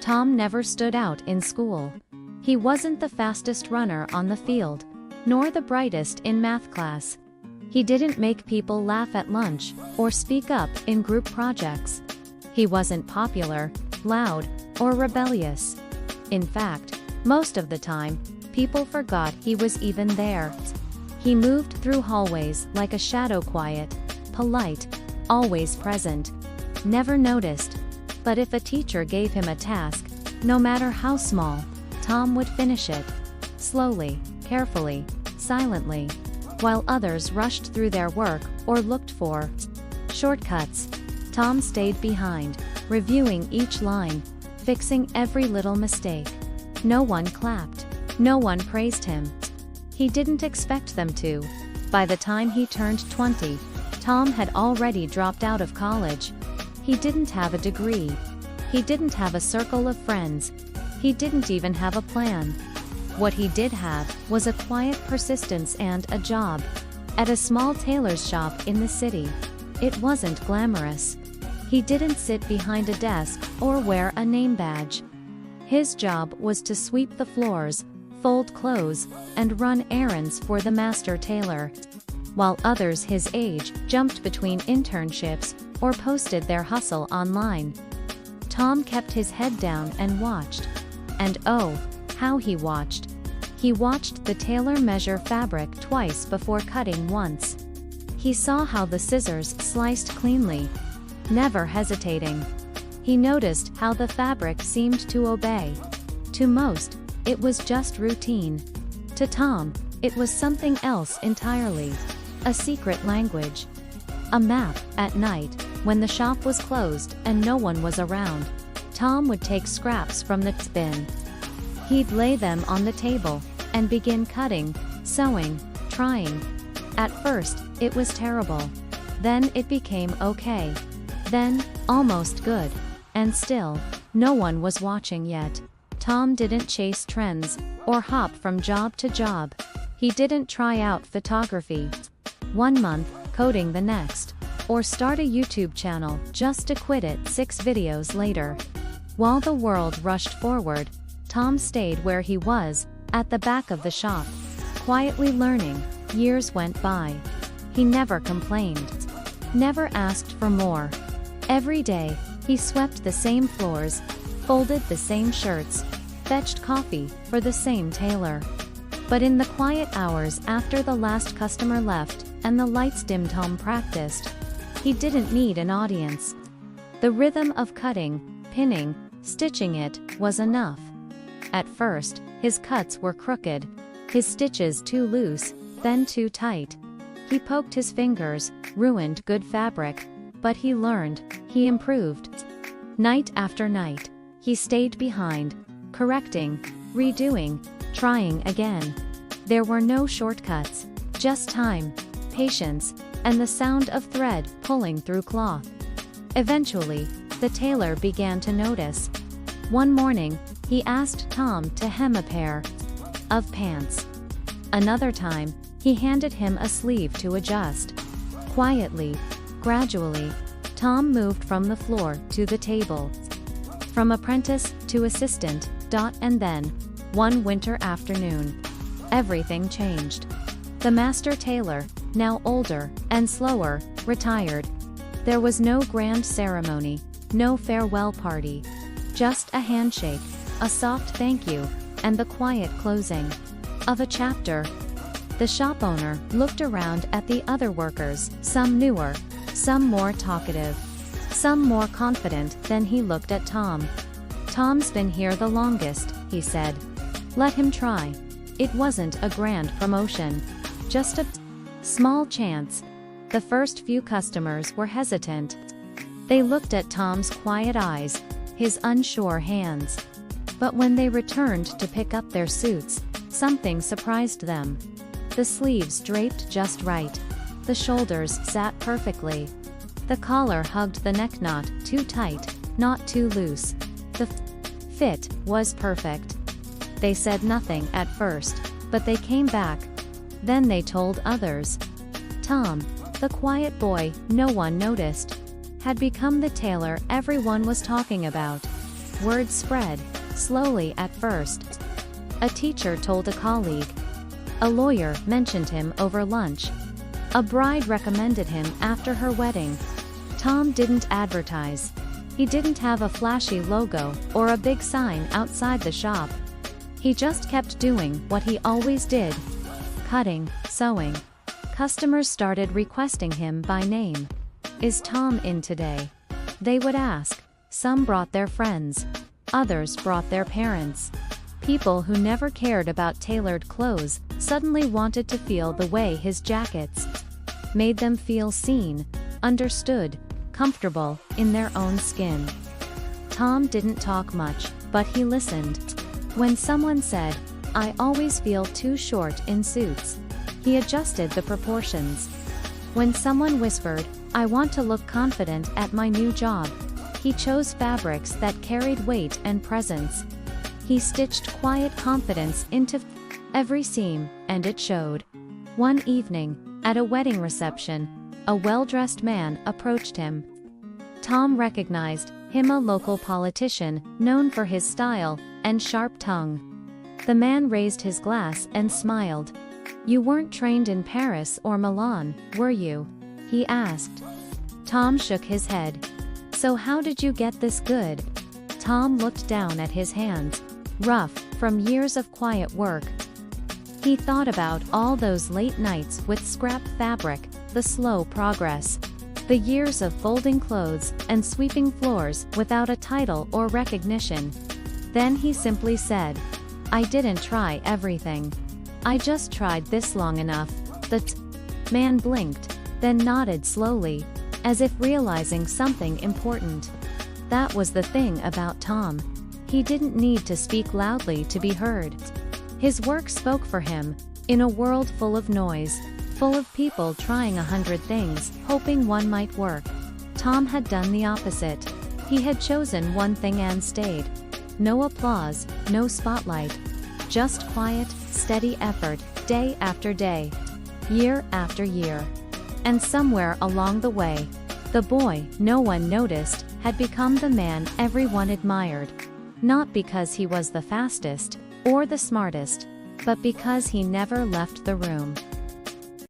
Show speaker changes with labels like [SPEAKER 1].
[SPEAKER 1] Tom never stood out in school. He wasn't the fastest runner on the field, nor the brightest in math class. He didn't make people laugh at lunch or speak up in group projects. He wasn't popular, loud, or rebellious. In fact, most of the time, people forgot he was even there. He moved through hallways like a shadow, quiet, polite, always present, never noticed. But if a teacher gave him a task, no matter how small, Tom would finish it. Slowly, carefully, silently. While others rushed through their work or looked for shortcuts, Tom stayed behind, reviewing each line, fixing every little mistake. No one clapped. No one praised him. He didn't expect them to. By the time he turned 20, Tom had already dropped out of college. He didn't have a degree. He didn't have a circle of friends. He didn't even have a plan. What he did have was a quiet persistence and a job at a small tailor's shop in the city. It wasn't glamorous. He didn't sit behind a desk or wear a name badge. His job was to sweep the floors, fold clothes, and run errands for the master tailor. While others his age jumped between internships or posted their hustle online, Tom kept his head down and watched. And oh, how he watched. He watched the tailor measure fabric twice before cutting once. He saw how the scissors sliced cleanly, never hesitating. He noticed how the fabric seemed to obey. To most, it was just routine. To Tom, it was something else entirely. A secret language. A map. At night, when the shop was closed and no one was around, Tom would take scraps from the bin. He'd lay them on the table and begin cutting, sewing, trying. At first, it was terrible. Then it became okay. Then, almost good. And still, no one was watching yet. Tom didn't chase trends or hop from job to job. He didn't try out photography one month, coding the next, or start a YouTube channel just to quit it 6 videos later. While the world rushed forward, Tom stayed where he was, at the back of the shop, quietly learning. Years went by. He never complained, never asked for more. Every day, he swept the same floors, folded the same shirts, fetched coffee for the same tailor. But in the quiet hours after the last customer left and the lights dimmed, Tom practiced. He didn't need an audience. The rhythm of cutting, pinning, stitching it was enough. At first, his cuts were crooked, his stitches too loose, then too tight. He poked his fingers, ruined good fabric, but he learned, he improved. Night after night, he stayed behind, correcting, redoing, trying again. There were no shortcuts, just time, patience, and the sound of thread pulling through cloth. Eventually, the tailor began to notice. One morning, he asked Tom to hem a pair of pants. Another time, he handed him a sleeve to adjust. Quietly, gradually, Tom moved from the floor to the table. From apprentice to assistant, and then, one winter afternoon, everything changed. The master tailor, now older and slower, retired. There was no grand ceremony, no farewell party. Just a handshake, a soft thank you, and the quiet closing of a chapter. The shop owner looked around at the other workers, some newer, some more talkative, some more confident. Then he looked at Tom. "Tom's been here the longest," he said. "Let him try." It wasn't a grand promotion, just a small chance. The first few customers were hesitant. They looked at Tom's quiet eyes, his unsure hands. But when they returned to pick up their suits, something surprised them. The sleeves draped just right. The shoulders sat perfectly. The collar hugged the neck, not too tight, not too loose. The fit was perfect. They said nothing at first, but they came back. Then they told others. Tom, the quiet boy no one noticed, had become the tailor everyone was talking about. Word spread, slowly at first. A teacher told a colleague. A lawyer mentioned him over lunch. A bride recommended him after her wedding. Tom didn't advertise. He didn't have a flashy logo or a big sign outside the shop. He just kept doing what he always did. Cutting, sewing. Customers started requesting him by name. "Is Tom in today?" They would ask. Some brought their friends. Others brought their parents. People who never cared about tailored clothes suddenly wanted to feel the way his jackets made them feel seen, understood, comfortable in their own skin. Tom didn't talk much, but he listened. When someone said, "I always feel too short in suits," he adjusted the proportions. When someone whispered, "I want to look confident at my new job," he chose fabrics that carried weight and presence. He stitched quiet confidence into every seam, and it showed. One evening, at a wedding reception, a well-dressed man approached him. Tom recognized him, a local politician known for his style and sharp tongue. The man raised his glass and smiled. "You weren't trained in Paris or Milan, were you?" he asked. Tom shook his head. "So how did you get this good?" Tom looked down at his hands, rough from years of quiet work. He thought about all those late nights with scrap fabric, the slow progress, the years of folding clothes and sweeping floors without a title or recognition. Then he simply said, "I didn't try everything. I just tried this long enough." The man blinked, then nodded slowly, as if realizing something important. That was the thing about Tom. He didn't need to speak loudly to be heard. His work spoke for him, in a world full of noise, full of people trying 100 things, hoping one might work. Tom had done the opposite. He had chosen one thing and stayed. No applause, no spotlight. Just quiet, steady effort, day after day. Year after year. And somewhere along the way, the boy no one noticed had become the man everyone admired. Not because he was the fastest, or the smartest, but because he never left the room.